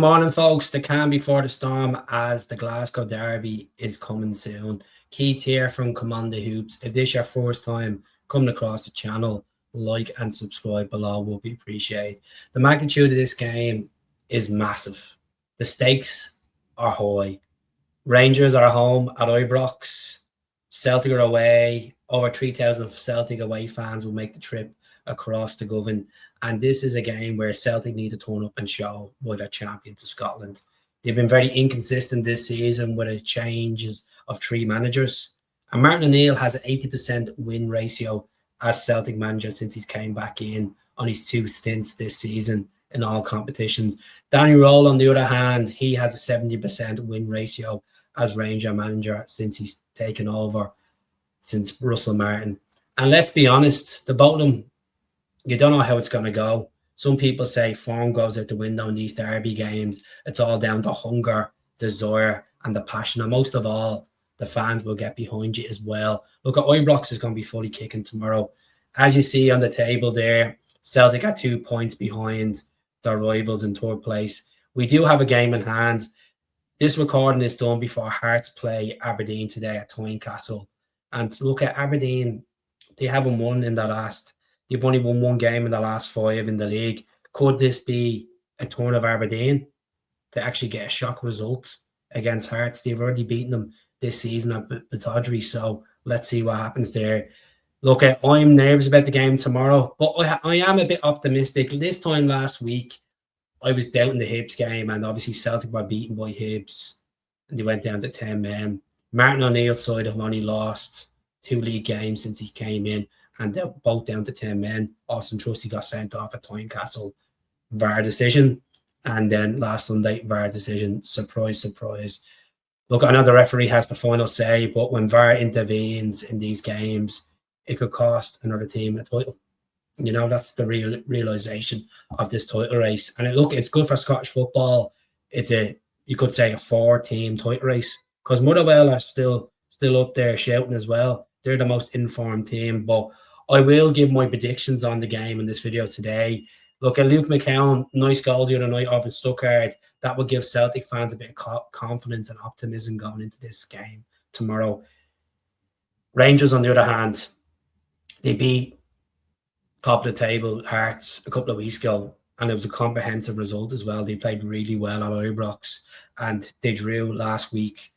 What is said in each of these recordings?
Morning, folks. The calm before the storm, as the Glasgow Derby is coming soon. Keith here from Command the Hoops. If this is your first time coming across the channel, like and subscribe below will be appreciated. The magnitude of this game is massive. The stakes are high. Rangers are home at Irbox. Celtic are away. Over 3,000 Celtic away fans will make the trip across the Govan. And this is a game where Celtic need to turn up and show why they're champions of Scotland. They've been very inconsistent this season with the changes of 3 managers. And Martin O'Neill has an 80% win ratio as Celtic manager since he's came back in on his 2 stints this season in all competitions. Danny ROHL, on the other hand, he has a 70% win ratio as Ranger manager since he's taken over since Russell Martin. And let's be honest, the both of them, you don't know how it's going to go. Some people say form goes out the window in these derby games. It's all down to hunger, desire, and the passion. And most of all, the fans will get behind you as well. Look, at Irbox is going to be fully kicking tomorrow. As you see on the table there, Celtic are 2 points behind their rivals in 3rd place. We do have a game in hand. This recording is done before Hearts play Aberdeen today at Tynecastle. And look at Aberdeen, they haven't won in the last. They've only won 1 game in the last 5 in the league. Could this be a turn of Aberdeen to actually get a shock result against Hearts? They've already beaten them this season at Batodry, so let's see what happens there. Look, I'm nervous about the game tomorrow, but I am a bit optimistic. This time last week, I was doubting the Hibs game, and obviously Celtic were beaten by Hibs, and they went down to 10 men. Martin O'Neill's side have only lost 2 league games since he came in, and they're both down to 10 men. Austin Trusty got sent off at Tynecastle, VAR decision. And then last Sunday, VAR decision. Surprise, surprise. Look, I know the referee has the final say, but when VAR intervenes in these games, it could cost another team a title. You know, that's the realisation of this title race. And look, it's good for Scottish football. It's you could say, a 4-team title race, because Motherwell are still up there shouting as well. They're the most informed team, but I will give my predictions on the game in this video today. Look at Luke McCowan, nice goal the other night off in STUTTGART. That will give Celtic fans a bit of confidence and optimism going into this game tomorrow. Rangers, on the other hand, they beat top of the table Hearts a couple of weeks ago, and it was a comprehensive result as well. They played really well at Irbox, and they drew last week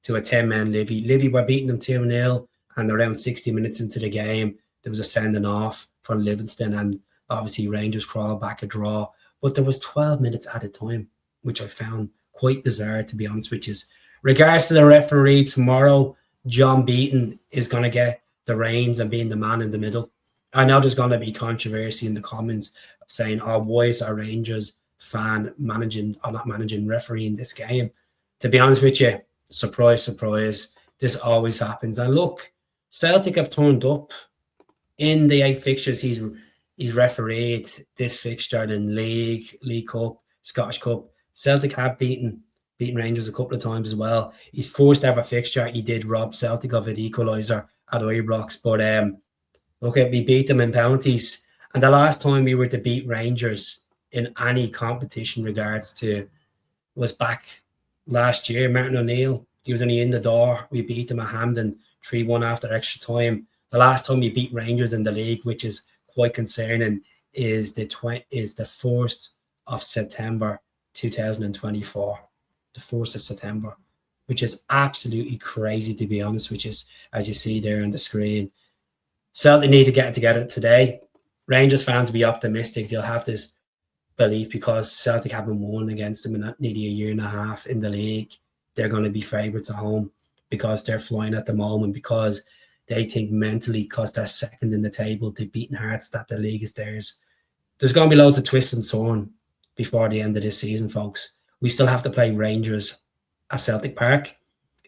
to a 10-man Livy. Livy were beating them 2-0, and around 60 minutes into the game, there was a sending off from Livingston, and obviously Rangers crawled back a draw. But there was 12 minutes at a time, which I found quite bizarre, to be honest with you. Regards to the referee tomorrow, John Beaton is going to get the reins and being the man in the middle. I know there's going to be controversy in the comments saying, oh, why is our Rangers fan managing or not managing refereeing this game? To be honest with you, surprise, surprise, this always happens. And look, Celtic have turned up in the 8 fixtures he's refereed this fixture in League Cup, Scottish Cup. Celtic have beaten Rangers a couple of times as well. His first ever fixture, he did rob Celtic of an equaliser at Irbox. But look, we beat them in penalties. And the last time we were to beat Rangers in any competition regards to was back last year. Martin O'Neill, he was only in the door. We beat them at Hampden 3-1 after extra time. The last time we beat Rangers in the league, which is quite concerning, is the 1st of September 2024. The 1st of September, which is absolutely crazy, to be honest, which is, as you see there on the screen. Celtic need to get it together today. Rangers fans be optimistic. They'll have this belief because Celtic haven't won against them in nearly a year and a half in the league. They're going to be favourites at home because they're flying at the moment, because they think mentally, because they're second in the table, they've beaten Hearts, that the league is theirs. There's going to be loads of twists and turns before the end of this season, folks. We still have to play Rangers at Celtic Park,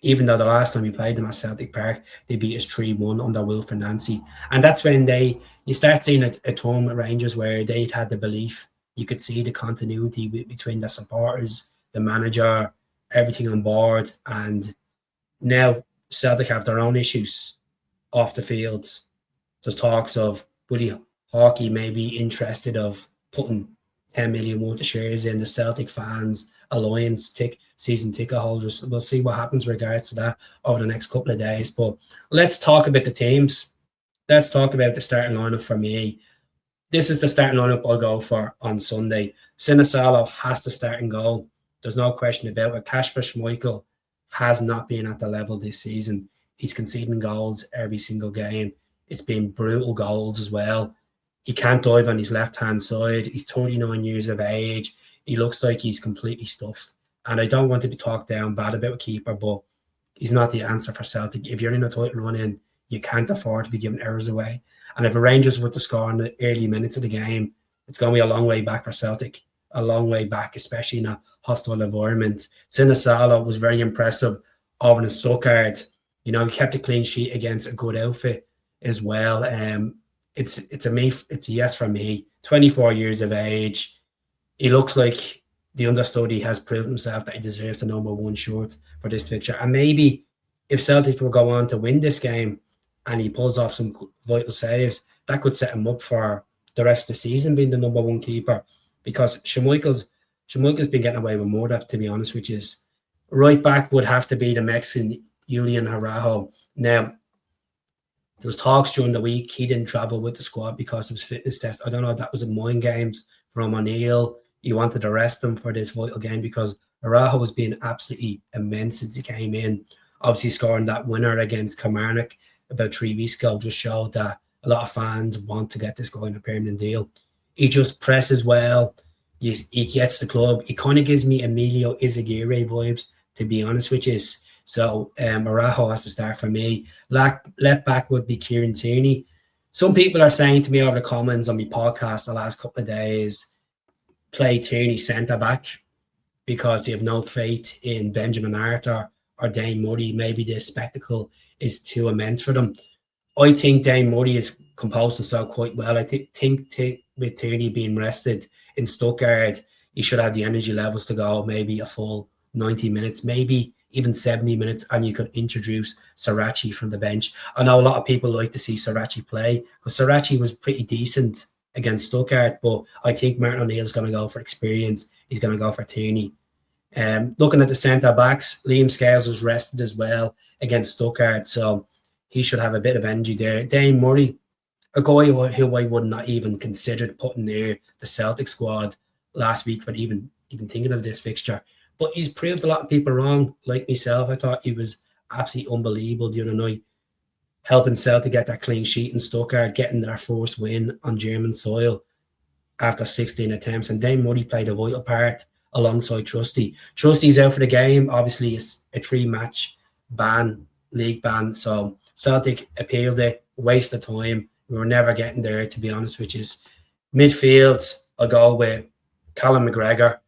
even though the last time we played them at Celtic Park, they beat us 3-1 under Wilfred Nancy. And that's when you start seeing a turn with Rangers where they'd had the belief. You could see the continuity between the supporters, the manager, everything on board. And now Celtic have their own issues off the field. There's talks of Willie Hawkey may be interested of putting 10 million worth of shares in the Celtic Fans Alliance season ticket holders. We'll see what happens with regards to that over the next couple of days. But let's talk about the teams. Let's talk about the starting lineup for me. This is the starting lineup I'll go for on Sunday. Sinisalo has to start in goal. There's no question about it. Kasper Schmeichel has not been at the level this season. He's conceding goals every single game. It's been brutal goals as well. He can't dive on his left-hand side. He's 39 years of age. He looks like he's completely stuffed. And I don't want to be talked down bad about a keeper, but he's not the answer for Celtic. If you're in a title run-in, you can't afford to be giving errors away. And if the Rangers were to score in the early minutes of the game, it's going to be a long way back for Celtic. A long way back, especially in a hostile environment. Sinisalo was very impressive over in Stuttgart. You know, he kept a clean sheet against a good outfit as well. It's a yes for me. 24 years of age. He looks like the understudy has proved himself that he deserves the number 1 shirt for this fixture. And maybe if Celtic will go on to win this game and he pulls off some vital saves, that could set him up for the rest of the season being the number 1 keeper. Because Schmeichel's been getting away with more, to be honest, which is right back would have to be the Mexican Julian Araujo. Now, there was talks during the week he didn't travel with the squad because of his fitness test. I don't know if that was in mind games from O'Neill. He wanted to rest him for this vital game because Araujo was being absolutely immense since he came in. Obviously, scoring that winner against Kilmarnock about 3 weeks ago just showed that a lot of fans want to get this guy in a permanent deal. He just presses well. He gets the club. He kind of gives me Emilio Izaguirre vibes, to be honest with you. So Araujo has to start for me. Left back would be Kieran Tierney. Some people are saying to me over the comments on my podcast the last couple of days, play Tierney centre back because they have no faith in Benjamin Arthur or Dane Murray. Maybe the spectacle is too immense for them. I think Dane Murray has composed himself quite well. I think with Tierney being rested in Stuttgart, he should have the energy levels to go maybe a full 90 minutes, maybe even 70 minutes, and you could introduce Sarachi from the bench. I know a lot of people like to see Sarachi play, because Sarachi was pretty decent against Stuttgart, but I think Martin O'Neill's going to go for experience. He's going to go for Tierney. Looking at the centre-backs, Liam Scales was rested as well against Stuttgart, so he should have a bit of energy there. Dane Murray, a guy who I would not even considered putting near the Celtic squad last week for even thinking of this fixture. But he's proved a lot of people wrong, like myself. I thought he was absolutely unbelievable the other night, helping Celtic get that clean sheet in Stuttgart, getting their first win on German soil after 16 attempts. And Dane Murray played a vital part alongside Trusty. Trusty's out for the game. Obviously, it's a 3-match ban, league ban. So Celtic appealed it, waste of time. We were never getting there, to be honest, which is midfield. I'll go with Callum McGregor.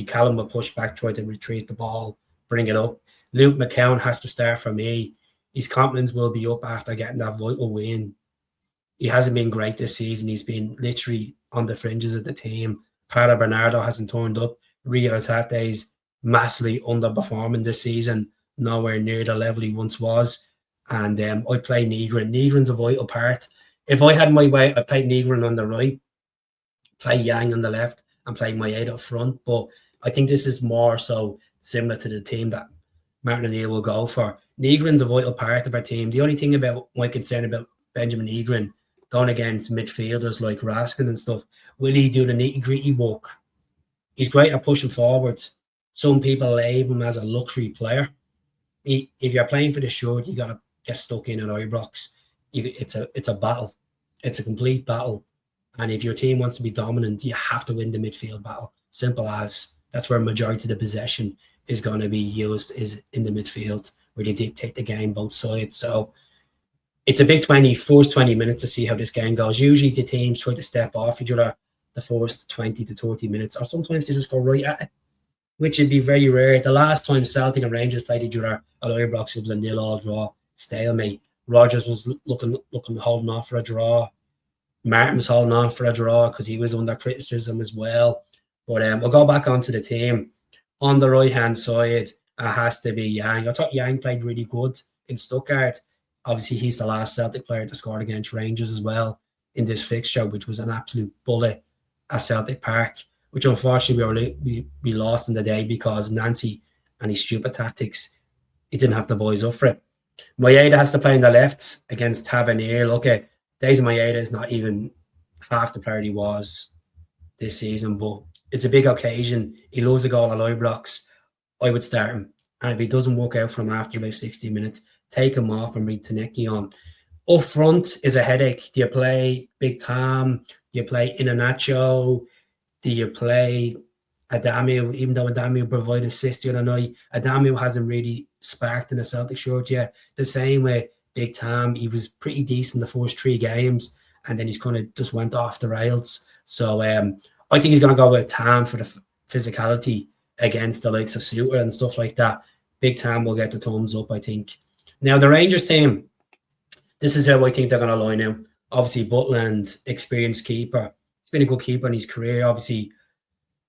Callum will push back, try to retrieve the ball, bring it up. Luke McCowan has to start for me. His confidence will be up after getting that vital win. He hasn't been great this season. He's been literally on the fringes of the team. Paolo Bernardo hasn't turned up. Rio Tate's massively underperforming this season, nowhere near the level he once was. And I play Negrin. Negrin's a vital part. If I had my way, I'd play Negrin on the right, play Yang on the left, and play my 8 up front. But I think this is more so similar to the team that Martin O'Neill will go for. Negrin's a vital part of our team. The only thing about my concern about Benjamin Negrin going against midfielders like Raskin and stuff, will he do the nitty-gritty work? He's great at pushing forward. Some people label him as a luxury player. If you're playing for the shirt, you got to get stuck in at Irbox. It's a battle. It's a complete battle. And if your team wants to be dominant, you have to win the midfield battle. Simple as. That's where majority of the possession is going to be used, is in the midfield, where they dictate the game both sides. So it's a big first 20 minutes to see how this game goes. Usually the teams try to step off each other the first 20 to 30 minutes, or sometimes they just go right at it, which would be very rare. The last time Celtic and Rangers played each other at Irbox, it was a 0-0 draw, stalemate. Rogers was looking holding off for a draw. Martin was holding on for a draw because he was under criticism as well. But we'll go back onto the team. On the right-hand side, it has to be Yang. I thought Yang played really good in Stuttgart. Obviously, he's the last Celtic player to score against Rangers as well in this fixture, which was an absolute bullet at Celtic Park. which unfortunately we lost in the day because Nancy and his stupid tactics, he didn't have the boys up for it. Maeda has to play on the left against Tavernier. Look at Daisy Maeda is not even half the player he was this season, but it's a big occasion. He loves a goal at Irbox. I would start him. And if he doesn't work out for him after about 60 minutes, take him off and bring Taneki on. Up front is a headache. Do you play Big Tom? Do you play Iheanacho? Do you play Adamio? Even though Adamio provided assist the other night, Adamio hasn't really sparked in the Celtic shirt yet. The same way Big Tom, he was pretty decent the first 3 games, and then he's kind of just went off the rails. So I think he's going to go with Tam for the physicality against the likes of Suter and stuff like that. Big Tam will get the thumbs up, I think. Now, the Rangers team, this is how I think they're going to line out. Obviously, Butland, experienced keeper. He's been a good keeper in his career. Obviously,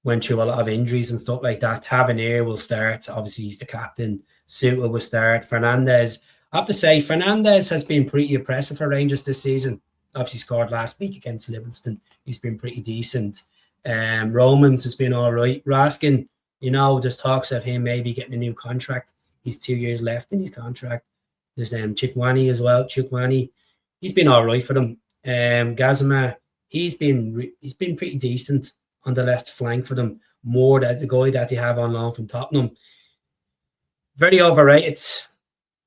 went through a lot of injuries and stuff like that. Tavernier will start. Obviously, he's the captain. Suter will start. Fernandez. I have to say, Fernandez has been pretty impressive for Rangers this season. Obviously, scored last week against Livingston. He's been pretty decent. Romans has been all right. Raskin, there's talks of him maybe getting a new contract. He's 2 years left in his contract. There's Chikwani as well. Chikwani, he's been all right for them. Gazima, he's been pretty decent on the left flank for them. More than the guy that they have on loan from Tottenham. Very overrated.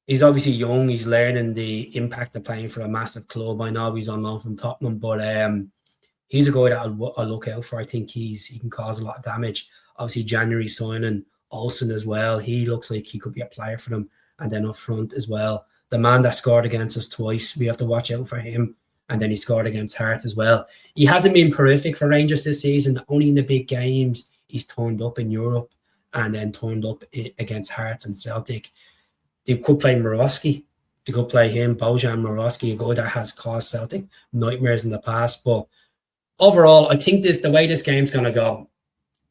He's obviously young. He's learning the impact of playing for a massive club. I know he's on loan from Tottenham, but he's a guy that I'll look out for. I think he can cause a lot of damage. Obviously, January signing Olsen as well. He looks like he could be a player for them. And then up front as well, the man that scored against us twice, we have to watch out for him. And then he scored against Hearts as well. He hasn't been prolific for Rangers this season. Only in the big games he's turned up in Europe and then turned up against Hearts and Celtic. They could play Morawski. They could play him, Bojan Morawski, a guy that has caused Celtic nightmares in the past. But overall, I think the way this game's going to go,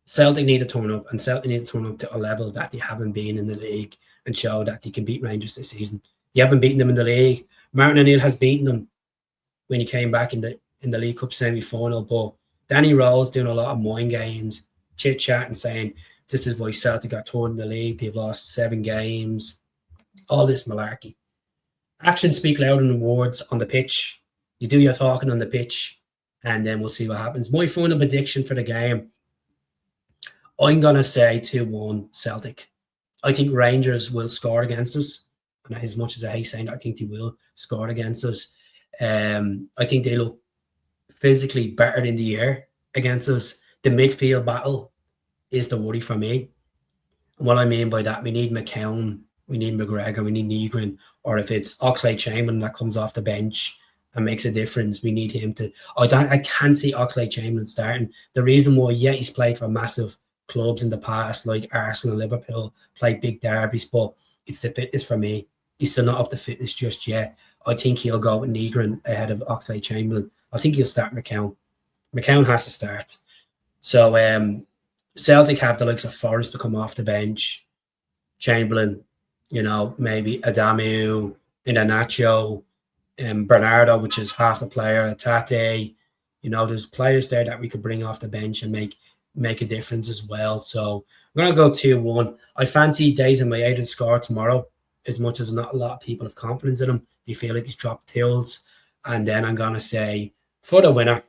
Celtic need to turn up, and Celtic need to turn up to a level that they haven't been in the league and show that they can beat Rangers this season. They haven't beaten them in the league. Martin O'Neill has beaten them when he came back in the League Cup semi-final, but Danny Rose doing a lot of mind games, chit-chat and saying, this is why Celtic got third in the league. They've lost 7 games. All this malarkey. Actions speak louder than words on the pitch. You do your talking on the pitch, and then we'll see what happens. My final prediction for the game, I'm going to say 2-1 Celtic. I think Rangers will score against us. And as much as I hate saying that, I think they will score against us. I think they look physically better in the air against us. The midfield battle is the worry for me. And what I mean by that, we need McCowan, we need McGregor, we need Negrin, or if it's Oxlade-Chamberlain that comes off the bench and makes a difference, we need him to. I can't see Oxlade-Chamberlain starting. The reason why, he's played for massive clubs in the past, like Arsenal and Liverpool, played big derbies, but it's the fitness for me. He's still not up to fitness just yet. I think he'll go with Negrin ahead of Oxlade-Chamberlain. I think he'll start McCowan. McCowan has to start. So Celtic have the likes of Forrest to come off the bench, Chamberlain, maybe Adamio, Iheanacho, Bernardo, which is half the player, Tate. There's players there that we could bring off the bench and make a difference as well. So I'm going to go 2-1. I fancy Days and Maeda to score tomorrow, as much as not a lot of people have confidence in him. They feel like he's dropped tills. And then I'm going to say, for the winner,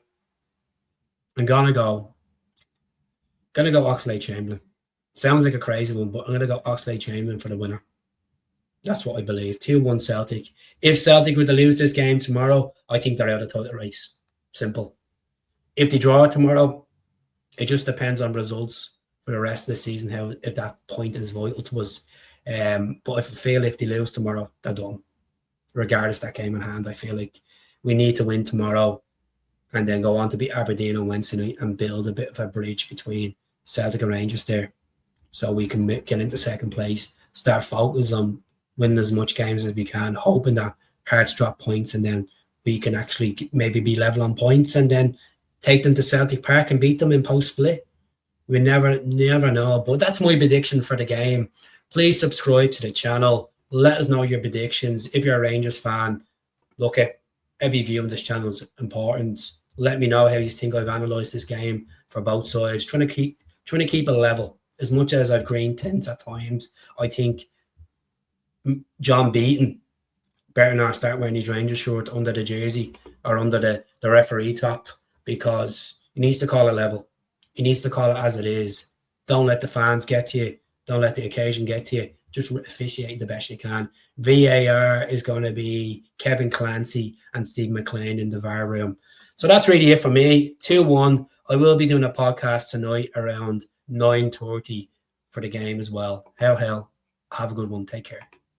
I'm going to go Oxlade-Chamberlain. Sounds like a crazy one, but I'm going to go Oxlade-Chamberlain for the winner. That's what I believe. 2-1 Celtic. If Celtic were to lose this game tomorrow, I think they're out of the title race. Simple. If they draw tomorrow, it just depends on results for the rest of the season, if that point is vital to us. But if they lose tomorrow, they're done. Regardless that game in hand, I feel like we need to win tomorrow and then go on to beat Aberdeen on Wednesday night and build a bit of a bridge between Celtic and Rangers there, so we can get into second place, start focus on winning as much games as we can, hoping that Hearts drop points and then we can actually maybe be level on points and then take them to Celtic Park and beat them in post-split. We never know, but that's my prediction for the game. Please subscribe to the channel. Let us know your predictions. If you're a Rangers fan, look at every view on this channel is important. Let me know how you think I've analysed this game. for both sides, trying to keep it level. As much as I've green tints at times, I think John Beaton better not start wearing his Rangers shirt under the jersey or under the referee top, because he needs to call it level. He needs to call it as it is. Don't let the fans get to you. Don't let the occasion get to you. Just officiate the best you can. VAR is going to be Kevin Clancy and Steve McLean in the VAR room. So that's really it for me. 2-1. I will be doing a podcast tonight around 9:30 for the game as well. Hell. Have a good one. Take care.